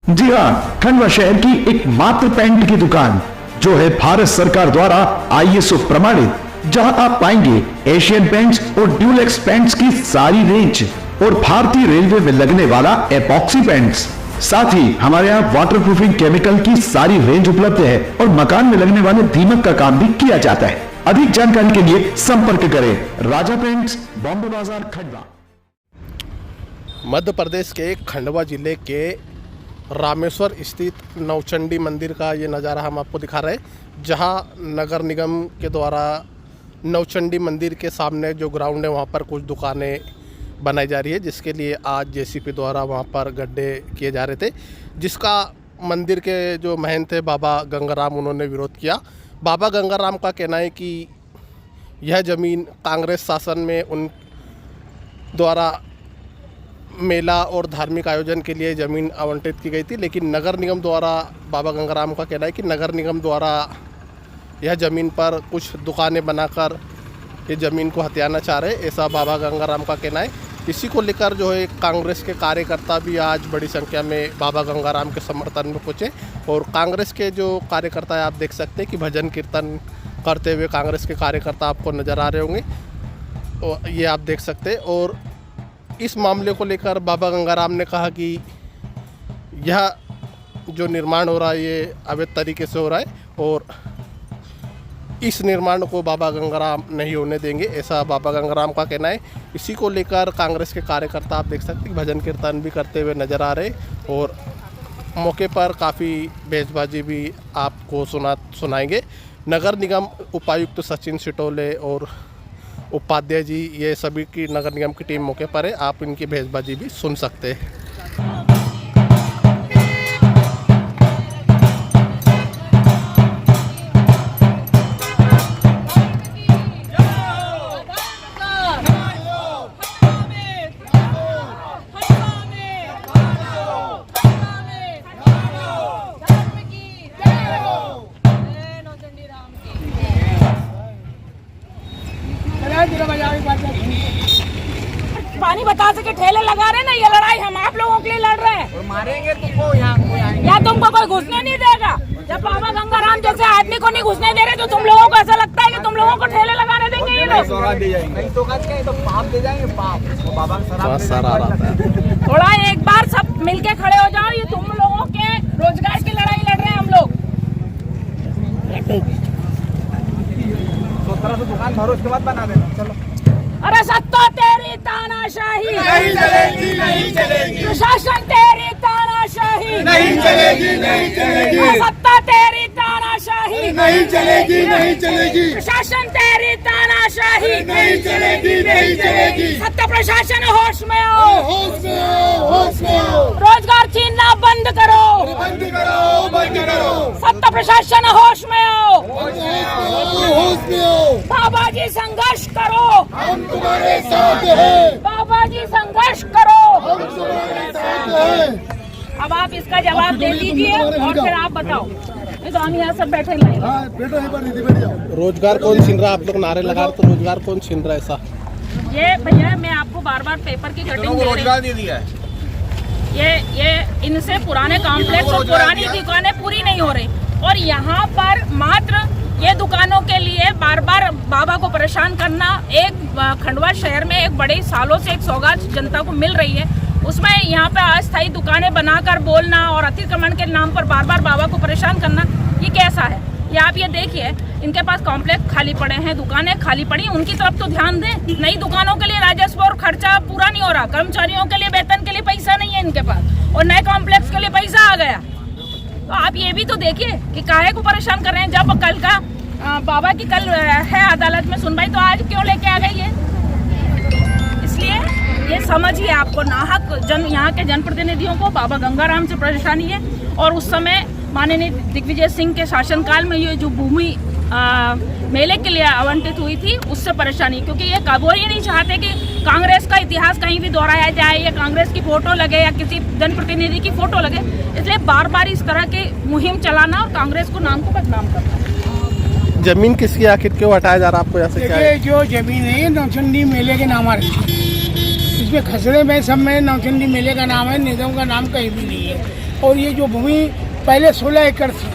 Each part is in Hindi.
जी हाँ, खंडवा शहर की एकमात्र पेंट की दुकान जो है भारत सरकार द्वारा ISO प्रमाणित, जहां आप पाएंगे एशियन पेंट्स और ड्यूलेक्स पेंट्स की सारी रेंज और भारतीय रेलवे में लगने वाला एपॉक्सी पेंट्स। साथ ही हमारे यहाँ वाटरप्रूफिंग केमिकल की सारी रेंज उपलब्ध है और मकान में लगने वाले दीमक का काम भी किया जाता है। अधिक जानकारी के लिए संपर्क करें राजा पेंट्स, बॉम्बे बाजार, खंडवा। मध्य प्रदेश के खंडवा जिले के रामेश्वर स्थित नवचंडी मंदिर का ये नज़ारा हम आपको दिखा रहे हैं, जहां नगर निगम के द्वारा नवचंडी मंदिर के सामने जो ग्राउंड है वहां पर कुछ दुकानें बनाई जा रही है, जिसके लिए आज JCP द्वारा वहां पर गड्ढे किए जा रहे थे, जिसका मंदिर के जो महंत थे बाबा गंगाराम, उन्होंने विरोध किया। बाबा गंगाराम का कहना है कि यह ज़मीन कांग्रेस शासन में उन द्वारा मेला और धार्मिक आयोजन के लिए ज़मीन आवंटित की गई थी, लेकिन नगर निगम द्वारा, बाबा गंगाराम का कहना है कि नगर निगम द्वारा यह ज़मीन पर कुछ दुकानें बनाकर ये ज़मीन को हथियाना चाह रहे, ऐसा बाबा गंगाराम का कहना है। इसी को लेकर जो है कांग्रेस के कार्यकर्ता भी आज बड़ी संख्या में बाबा गंगाराम के समर्थन में पहुँचे और कांग्रेस के जो कार्यकर्ता है, आप देख सकते हैं कि भजन कीर्तन करते हुए कांग्रेस के कार्यकर्ता आपको नज़र आ रहे होंगे, और ये आप देख सकते हैं। और इस मामले को लेकर बाबा गंगाराम ने कहा कि यह जो निर्माण हो रहा है ये अवैध तरीके से हो रहा है और इस निर्माण को बाबा गंगाराम नहीं होने देंगे, ऐसा बाबा गंगाराम का कहना है। इसी को लेकर कांग्रेस के कार्यकर्ता आप देख सकते हैं भजन कीर्तन भी करते हुए नज़र आ रहे और मौके पर काफ़ी बेजबाजी भी आपको सुनाएंगे। नगर निगम उपायुक्त सचिन सिटोले और उपाध्याय जी, ये सभी की नगर निगम की टीम मौके पर है, आप इनकी भेजबाजी भी सुन सकते हैं। पानी बता सके ठेले लगा रहे ना, ये लड़ाई हम आप लोगों के लिए लड़ रहे हैं। और मारेंगे तुमको, यहाँ कोई आएंगे या तुमको कोई घुसने नहीं देगा। जब बाबा गंगाराम जैसे आदमी को नहीं घुसने दे रहे तो तुम लोगों को ऐसा लगता है कि तुम लोगों को ठेले लगाने देंगे ये लोग? नहीं तो पाप दे जाएंगे, पाप बाबा थोड़ा एक बार सब मिलके खड़े हो जाओ, ये तुम लोगों के रोजगार की लड़ाई लड़ रहे हैं हम लोग। 17 दुकान भरो, उसके बाद बना देना। चलो। अरे सत्ता तेरी तानाशाही नहीं चलेगी, नहीं चलेगी। प्रशासन तेरी तानाशाही नहीं चलेगी, नहीं चलेगी। सत्ता तेरी तानाशाही नहीं चलेगी, नहीं चलेगी। प्रशासन तेरी तानाशाही नहीं चलेगी, नहीं चलेगी। सत्ता प्रशासन होश में आओ, होश में आओ, होश में आओ। रोजगार छीनना बंद करो, बंद करो, बंद करो। सत्ता प्रशासन होश में आओ, होश में आओ। बाबा जी संघर्ष करो, हम तुम्हारे साथ हैं। बाबा जी संघर्ष करो। हम तुम्हारे साथ हैं। अब आप इसका जवाब दे दीजिए और फिर आप बताओ। नहीं तो हम यहाँ सब बैठे ही रहेंगे। हाँ, बैठो, एक बार दीदी बैठ जाओ। रोजगार कौन छीन रहा है? आप लोग नारे लगा रहे तो रोजगार कौन छीन रहा है ऐसा? ये भैया मैं आपको बार बार पेपर की कटिंग दे रही हूँ। दे दिया है। ये इनसे पुराने कॉम्प्लेक्स और पुरानी दुकानें पूरी नहीं हो रही और यहाँ पर मात्र ये दुकानों के लिए बार बार बाबा को परेशान करना। एक खंडवा शहर में एक बड़े सालों से एक सौगात जनता को मिल रही है, उसमें यहाँ पे अस्थायी दुकानें बनाकर बोलना और अतिक्रमण के नाम पर बार बार बाबा को परेशान करना, ये कैसा है? ये आप ये देखिए, इनके पास कॉम्प्लेक्स खाली पड़े हैं, दुकानें खाली पड़ी, उनकी तरफ तो ध्यान दें। नई दुकानों के लिए राजस्व और खर्चा पूरा नहीं हो रहा, कर्मचारियों के लिए वेतन के लिए पैसा नहीं है इनके पास और नए कॉम्प्लेक्स के लिए पैसा आ गया। तो आप ये भी तो देखिए कि काहे को परेशान कर रहे हैं। जब कल का बाबा की कल है अदालत में सुनवाई, तो आज क्यों लेके आ गई है? इसलिए ये समझिए, आपको नाहक यहाँ के जनप्रतिनिधियों को बाबा गंगाराम से परेशानी है और उस समय माननीय दिग्विजय सिंह के शासनकाल में ये जो भूमि मेले के लिए आवंटित हुई थी उससे परेशानी, क्योंकि ये वो ही नहीं चाहते कि कांग्रेस का इतिहास कहीं भी दोहराया जाए या कांग्रेस की फोटो लगे या किसी जनप्रतिनिधि की फोटो लगे, इसलिए बार बार इस तरह की मुहिम चलाना और कांग्रेस को नाम को बदनाम करना। जमीन किसकी आखिर क्यों हटाया जा रहा है आपको? यहाँ से क्या है? जो जमीन है नौचंडी मेले के नाम आ रही है, इसमें खसरे में सब में नौचंडी मेले का नाम है, निगम का नाम कहीं भी नहीं है। और ये जो भूमि पहले 16 एकड़ थी,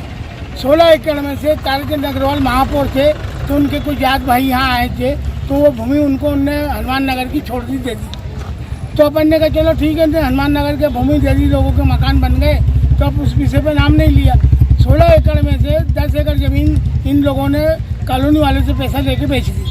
16 एकड़ में से ताराचंद अग्रवाल महापौर थे, तो उनके कुछ जात भाई यहाँ आए थे, तो वो भूमि उनको उनने हनुमान नगर की छोड़ दी दे दी। तो अपन ने कहा चलो ठीक है, हनुमान नगर के भूमि दे दी, लोगों के मकान बन गए, तो अब उस विषय पर नाम नहीं लिया। 16 एकड़ में से 10 एकड़ ज़मीन इन लोगों ने कॉलोनी वालों से पैसा लेके बेच दी।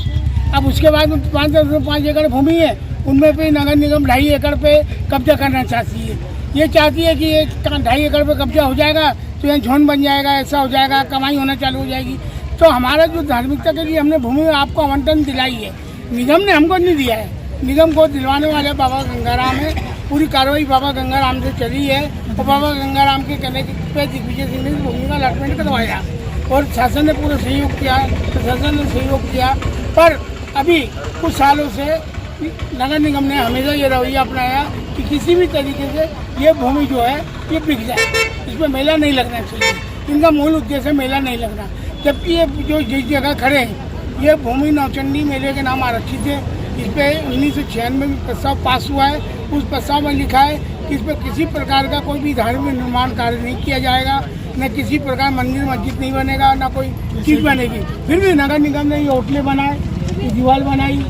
अब उसके बाद 5 एकड़ भूमि है, उनमें भी नगर निगम 2.5 एकड़ पे कब्जा करना चाहती है। ये चाहती है कि ये 2.5 एकड़ पे कब्जा हो जाएगा तो यहाँ झोन बन जाएगा, ऐसा हो जाएगा, कमाई होना चालू हो जाएगी। तो हमारा जो धार्मिकता के लिए हमने भूमि आपको आवंटन दिलाई है, निगम ने हमको नहीं दिया है। निगम को दिलवाने वाले बाबा गंगाराम है, पूरी कार्रवाई बाबा गंगाराम से चली है और बाबा गंगाराम के कहने पे दिग्विजय सिंह ने भूमि का अलॉटमेंट करवाया और शासन ने पूरा सहयोग किया, प्रशासन ने सहयोग किया। पर अभी कुछ सालों से नगर निगम ने हमेशा ये रवैया अपनाया कि किसी भी तरीके से ये भूमि जो है ये बिक जाए, इसमें मेला नहीं लगना चाहिए। इनका मूल उद्देश्य मेला नहीं लगना, जबकि ये जो जिस जगह खड़े हैं ये भूमि नौचंडी मेले के नाम आरक्षित है। इस पर 1996 में प्रस्ताव पास हुआ है। उस प्रस्ताव में लिखा है कि इस पर किसी प्रकार का कोई भी धार्मिक निर्माण कार्य नहीं किया जाएगा, न किसी प्रकार मंदिर मस्जिद नहीं बनेगा, न कोई चीज़ बनेगी। फिर भी नगर निगम ने ये होटलें बनाए, ये दीवार बनाई,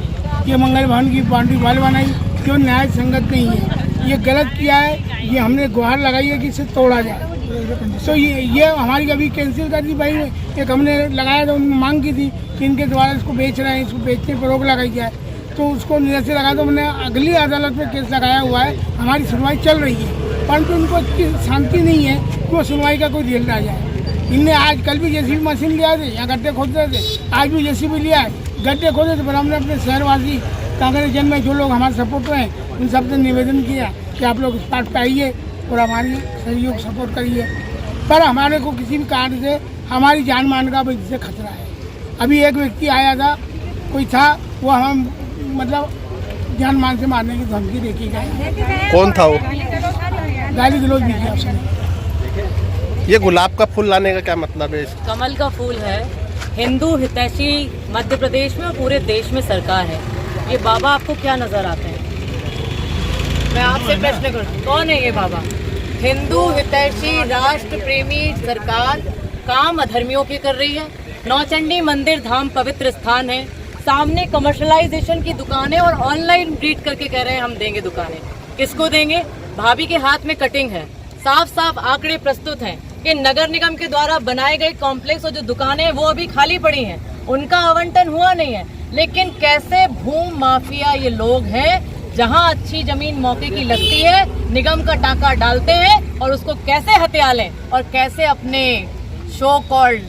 ये मंगल भवन की बाउंड्री वाल बनाई, जो न्याय संगत नहीं है, ये गलत किया है। ये हमने गुहार लगाई है कि इसे तोड़ा जाए। तो ये हमारी अभी कैंसिल कर दी भाई। एक हमने लगाया था, उन्होंने मांग की थी कि इनके द्वारा इसको बेच रहे हैं, इसको बेचने पर रोक लगाई जाए, तो उसको निरस्त लगा। तो हमने अगली अदालत में केस लगाया हुआ है, हमारी सुनवाई चल रही है, परंतु उनको इतनी शांति नहीं है कि वो सुनवाई का कोई रिजल्ट आ जाए। इनने आज कल भी जेसीबी मशीन लिया थे, यहाँ गड्ढे खोद रहे थे, आज भी जेसीबी लिया है, गड्ढे खोदे थे। पर हमने अपने शहरवासी कांग्रेस जन में जो लोग हमारे सपोर्ट में हैं उन सबसे निवेदन किया कि आप लोग इस पार्ट पे आइए और हमारी सहयोग सपोर्ट करिए। पर हमारे को किसी भी कारण से हमारी जान मान का भी इससे खतरा है। अभी एक व्यक्ति आया था, कोई था, वो हम मतलब जान मान से मारने की धमकी देखी गई। कौन था वो? गाली गलौज भी किया उसने। ये गुलाब का फूल लाने का क्या मतलब है? कमल का फूल है। हिंदू हितैषी मध्य प्रदेश में और पूरे देश में सरकार है। ये बाबा आपको क्या नजर आते हैं? मैं आपसे प्रश्न करूं, कौन है ये बाबा? हिंदू हितैषी राष्ट्र प्रेमी सरकार काम अधर्मियों की कर रही है। नौचंडी मंदिर धाम पवित्र स्थान है, सामने कमर्शलाइजेशन की दुकानें और ऑनलाइन ब्रीड करके कह रहे हैं हम देंगे दुकानें। किसको देंगे? भाभी के हाथ में कटिंग है, साफ साफ आंकड़े प्रस्तुत हैं कि नगर निगम के द्वारा बनाए गए कॉम्प्लेक्स और जो दुकानें हैं वो अभी खाली पड़ी हैं, उनका आवंटन हुआ नहीं है। लेकिन कैसे भूमि माफिया ये लोग हैं, जहां अच्छी जमीन मौके की लगती है निगम का टाका डालते हैं और उसको कैसे हत्या लें और कैसे अपने शो कॉल्ड,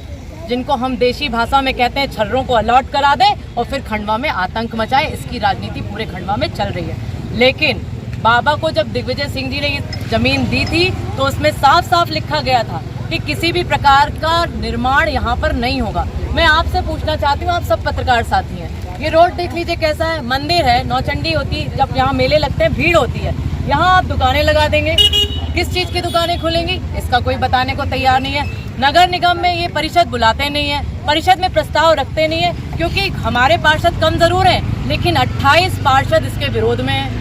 जिनको हम देशी भाषा में कहते हैं, छर्रों को अलॉट करा दें और फिर खंडवा में आतंक मचाए। इसकी राजनीति पूरे खंडवा में चल रही है। लेकिन बाबा को जब दिग्विजय सिंह जी ने ये जमीन दी थी तो उसमें साफ साफ लिखा गया था कि किसी भी प्रकार का निर्माण यहाँ पर नहीं होगा। मैं आपसे पूछना चाहती हूँ, आप सब पत्रकार साथी हैं, ये रोड देख लीजिए कैसा है। मंदिर है, नौचंडी होती है, जब यहाँ मेले लगते हैं भीड़ होती है, यहाँ आप दुकानें लगा देंगे। किस चीज़ की दुकानें खुलेंगी इसका कोई बताने को तैयार नहीं है। नगर निगम में ये परिषद बुलाते नहीं है, परिषद में प्रस्ताव रखते नहीं है, क्योंकि हमारे पार्षद कम जरूर हैं लेकिन 28 पार्षद इसके विरोध में हैं।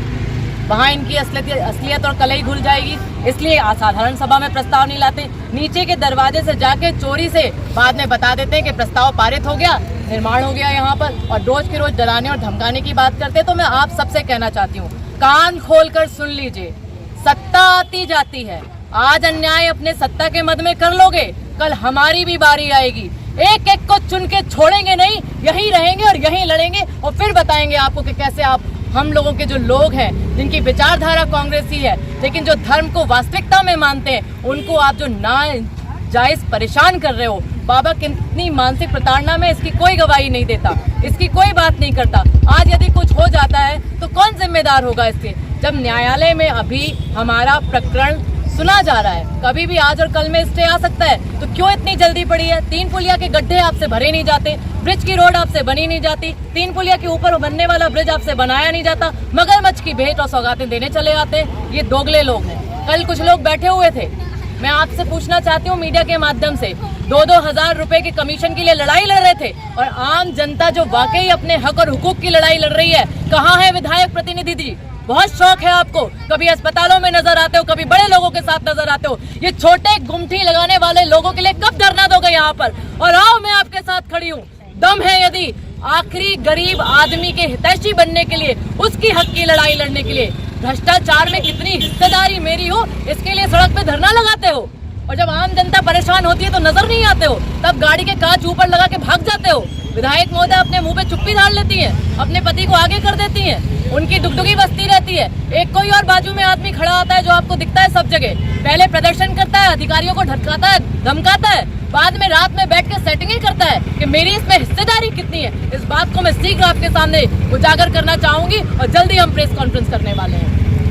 वहाँ इनकी असलियत और कलई घुल जाएगी, इसलिए असाधारण सभा में प्रस्ताव नहीं लाते। नीचे के दरवाजे से जाके चोरी से बाद में बता देते हैं कि प्रस्ताव पारित हो गया, निर्माण हो गया यहाँ पर, और रोज के रोज डराने और धमकाने की बात करते हैं। तो मैं आप सबसे कहना चाहती हूँ, कान खोलकर सुन लीजिए, सत्ता आती जाती है। आज अन्याय अपने सत्ता के मद में कर लोगे, कल हमारी भी बारी आएगी। एक एक को चुन के छोड़ेंगे नहीं, यहीं रहेंगे और यहीं लड़ेंगे और फिर बताएंगे आपको कि कैसे आप हम लोगों के जो लोग हैं, जिनकी विचारधारा कांग्रेसी है लेकिन जो धर्म को वास्तविकता में मानते हैं, उनको आप जो नाजायज परेशान कर रहे हो। बाबा कितनी मानसिक प्रताड़ना में, इसकी कोई गवाही नहीं देता, इसकी कोई बात नहीं करता। आज यदि कुछ हो जाता है तो कौन जिम्मेदार होगा इसके? जब न्यायालय में अभी हमारा प्रकरण सुना जा रहा है, कभी भी आज और कल में स्टे आ सकता है, तो क्यों इतनी जल्दी पड़ी है? 3 पुलिया के गड्ढे आपसे भरे नहीं जाते, ब्रिज की रोड आपसे बनी नहीं जाती, 3 पुलिया के ऊपर बनने वाला ब्रिज आपसे बनाया नहीं जाता, मगरमच्छ की भेंट और सौगातें देने चले आते हैं। ये दोगले लोग हैं। कल कुछ लोग बैठे हुए थे, मैं आपसे पूछना चाहती हूँ मीडिया के माध्यम से, 2-2 हजार रुपए के कमीशन के लिए लड़ाई लड़ रहे थे, और आम जनता जो वाकई अपने हक और हुकूक की लड़ाई लड़ रही है, कहाँ है विधायक प्रतिनिधि जी? बहुत शौक है आपको, कभी अस्पतालों में नजर आते हो, कभी बड़े लोगों के साथ नजर आते हो। ये छोटे गुमठी लगाने वाले लोगों के लिए कब धरना दोगे यहाँ पर? और आओ, मैं आपके साथ खड़ी हूँ। दम है यदि आखिरी गरीब आदमी के हितैषी बनने के लिए, उसकी हक की लड़ाई लड़ने के लिए, भ्रष्टाचार में कितनी हिस्सेदारी मेरी हो, इसके लिए सड़क पे धरना लगाते हो। और जब आम जनता परेशान होती है तो नजर नहीं आते हो, तब गाड़ी के कांच ऊपर लगा के भाग जाते हो। विधायक महोदय अपने मुंह पे चुप्पी डाल लेती हैं, अपने पति को आगे कर देती हैं, उनकी दुगदुगी बसती रहती है। एक कोई और बाजू में आदमी खड़ा आता है जो आपको दिखता है सब जगह, पहले प्रदर्शन करता है, अधिकारियों को ढटकाता है, धमकाता है, बाद में रात में बैठ के सेटिंग करता है कि मेरी इसमें हिस्सेदारी कितनी है। इस बात को मैं शीघ्र आपके सामने उजागर करना चाहूंगी और जल्दी हम प्रेस कॉन्फ्रेंस करने वाले हैं।